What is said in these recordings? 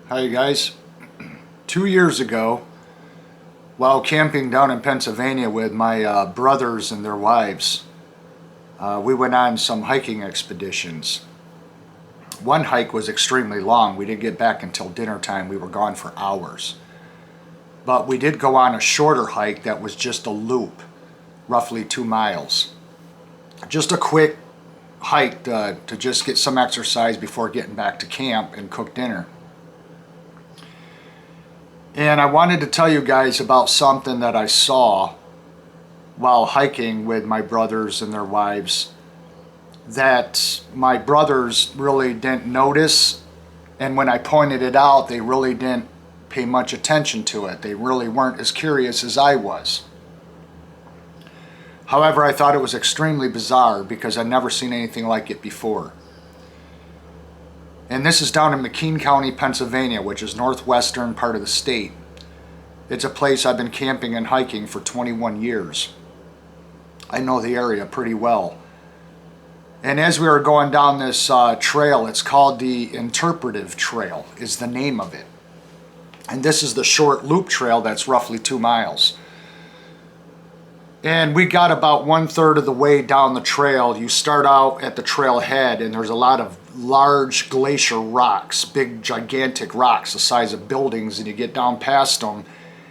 Hi guys. 2 years ago, while camping down in Pennsylvania with my brothers and their wives, we went on some hiking expeditions. One hike was extremely long. We didn't get back until dinner time. We were gone for hours. But we did go on a shorter hike that was just a loop, roughly 2 miles. Just a quick hike to just get some exercise before getting back to camp and cook dinner. And I wanted to tell you guys about something that I saw while hiking with my brothers and their wives that my brothers really didn't notice, and when I pointed it out, they really didn't pay much attention to it. They really weren't as curious as I was. However, I thought it was extremely bizarre because I'd never seen anything like it before. And this is down in McKean County, Pennsylvania, which is northwestern part of the state. It's a place I've been camping and hiking for 21 years. I know the area pretty well. And as we were going down this trail, it's called the Interpretive Trail, is the name of it. And this is the short loop trail that's roughly 2 miles. And we got about 1/3 of the way down the trail. You start out at the trailhead, and there's a lot of large glacier rocks, big gigantic rocks the size of buildings, and you get down past them,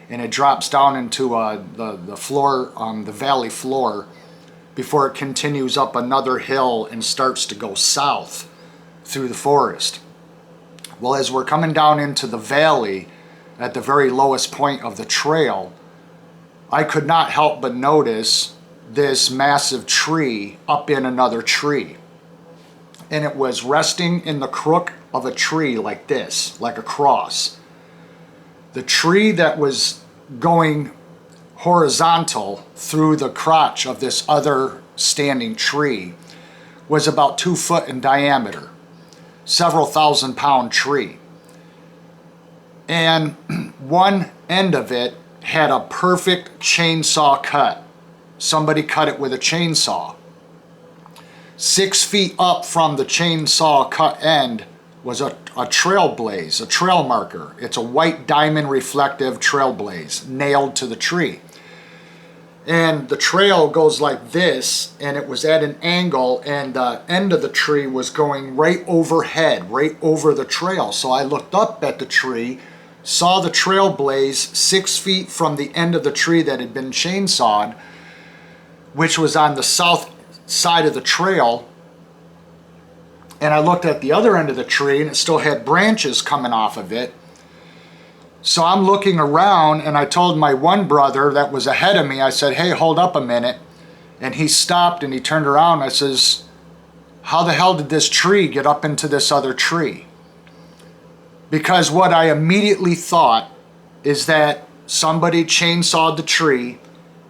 and it drops down into the floor, the valley floor, before it continues up another hill and starts to go south through the forest. Well, as we're coming down into the valley at the very lowest point of the trail, I could not help but notice this massive tree up in another tree. And it was resting in the crook of a tree like this, like a cross. The tree that was going horizontal through the crotch of this other standing tree was about 2 foot in diameter, several thousand-pound tree. And one end of it had a perfect chainsaw cut. Somebody cut it with a chainsaw. 6 feet up from the chainsaw cut end was a trail blaze, a trail marker. It's a white diamond reflective trail blaze nailed to the tree. And the trail goes like this, and it was at an angle, and the end of the tree was going right overhead, right over the trail. So I looked up at the tree, saw the trail blaze 6 feet from the end of the tree that had been chainsawed, which was on the south side of the trail. And I looked at the other end of the tree, and it still had branches coming off of it. So I'm looking around, and I told my one brother that was ahead of me, I said, "Hey, hold up a minute." And he stopped and he turned around. I says, "How the hell did this tree get up into this other tree?" Because what I immediately thought is that somebody chainsawed the tree,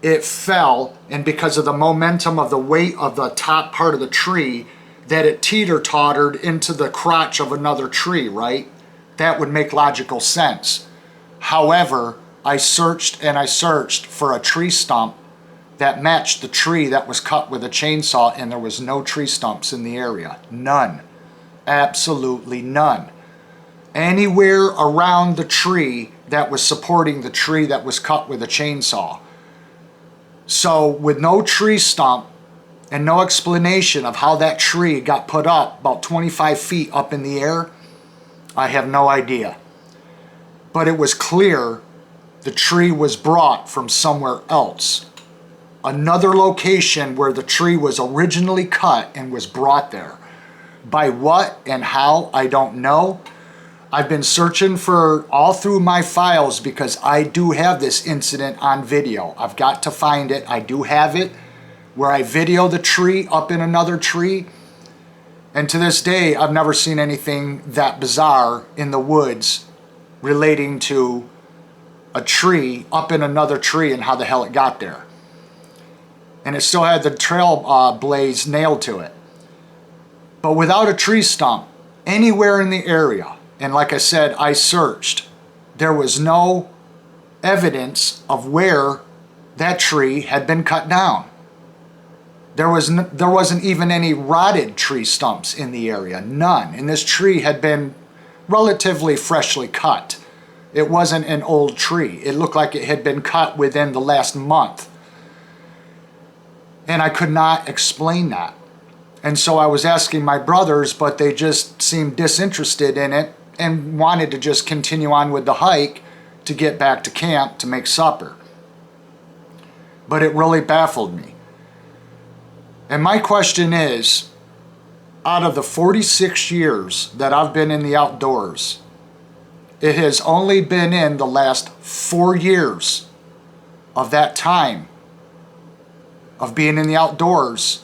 it fell, and because of the momentum of the weight of the top part of the tree, that it teeter-tottered into the crotch of another tree, right? That would make logical sense. However, I searched and I searched for a tree stump that matched the tree that was cut with a chainsaw, and there was no tree stumps in the area. None. Absolutely none. Anywhere around the tree that was supporting the tree that was cut with a chainsaw. So with no tree stump and no explanation of how that tree got put up about 25 feet up in the air, I have no idea. But it was clear the tree was brought from somewhere else. Another location where the tree was originally cut and was brought there. By what and how, I don't know. I've been searching for all through my files because I do have this incident on video. I've got to find it. I do have it where I video the tree up in another tree. And to this day, I've never seen anything that bizarre in the woods relating to a tree up in another tree and how the hell it got there. And it still had the trail blaze nailed to it. But without a tree stump anywhere in the area, and like I said, I searched, there was no evidence of where that tree had been cut down. There wasn't even any rotted tree stumps in the area, none. And this tree had been relatively freshly cut. It wasn't an old tree. It looked like it had been cut within the last month. And I could not explain that. And so I was asking my brothers, but they just seemed disinterested in it and wanted to just continue on with the hike to get back to camp to make supper. But it really baffled me. And my question is, out of the 46 years that I've been in the outdoors, it has only been in the last 4 years of that time of being in the outdoors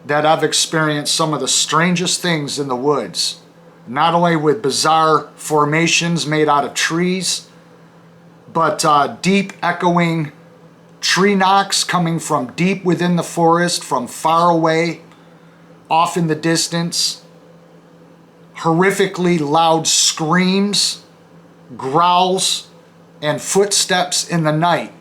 that I've experienced some of the strangest things in the woods. Not only with bizarre formations made out of trees, but deep echoing tree knocks coming from deep within the forest, from far away, off in the distance, horrifically loud screams, growls, and footsteps in the night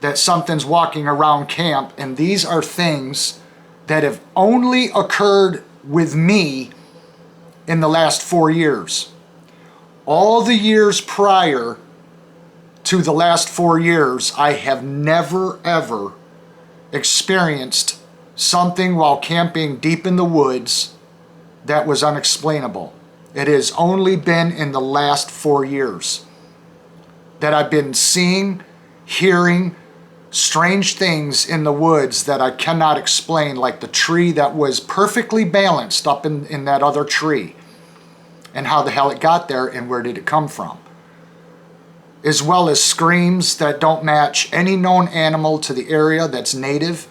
that something's walking around camp. And these are things that have only occurred with me in the last 4 years. All the years prior to the last 4 years, I have never ever experienced something while camping deep in the woods that was unexplainable. It has only been in the last 4 years that I've been seeing, hearing strange things in the woods that I cannot explain, like the tree that was perfectly balanced up in that other tree, and how the hell it got there and where did it come from. As well as screams that don't match any known animal to the area that's native.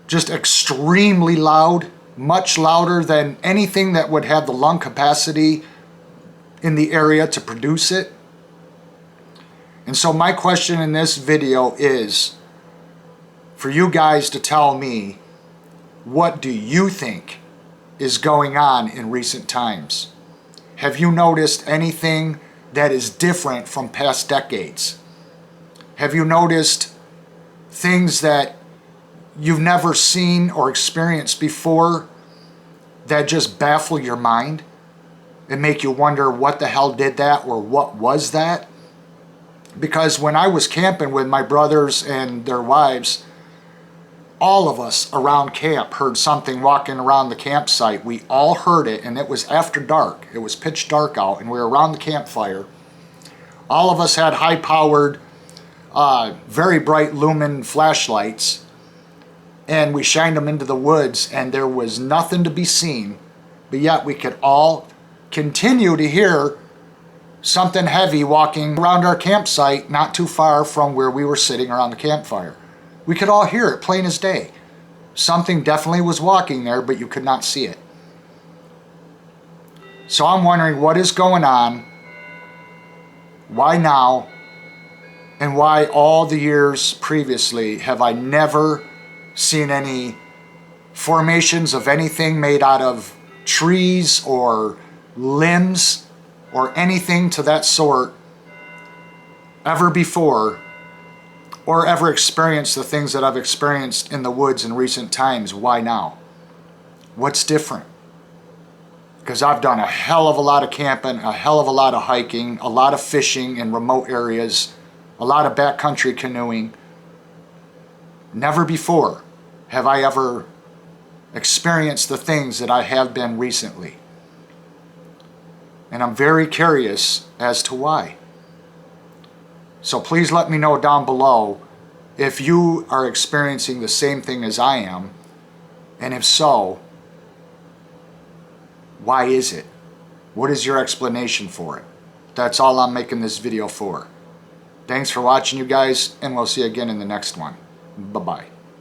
Just extremely loud, much louder than anything that would have the lung capacity in the area to produce it. And so my question in this video is for you guys to tell me, what do you think is going on in recent times? Have you noticed anything that is different from past decades? Have you noticed things that you've never seen or experienced before that just baffle your mind and make you wonder what the hell did that or what was that? Because when I was camping with my brothers and their wives, all of us around camp heard something walking around the campsite. We all heard it, and it was after dark. It was pitch dark out, and we were around the campfire. All of us had high-powered, very bright lumen flashlights, and we shined them into the woods, and there was nothing to be seen, but yet we could all continue to hear something heavy walking around our campsite not too far from where we were sitting around the campfire. We could all hear it plain as day. Something definitely was walking there, but you could not see it. So I'm wondering what is going on, why now, and why all the years previously have I never seen any formations of anything made out of trees or limbs or anything to that sort ever before, or ever experienced the things that I've experienced in the woods in recent times. Why now? What's different? Because I've done a hell of a lot of camping, a hell of a lot of hiking, a lot of fishing in remote areas, a lot of backcountry canoeing. Never before have I ever experienced the things that I have been recently. And I'm very curious as to why. So please let me know down below if you are experiencing the same thing as I am, and if so, why is it? What is your explanation for it? That's all I'm making this video for. Thanks for watching, you guys, and we'll see you again in the next one. Bye-bye.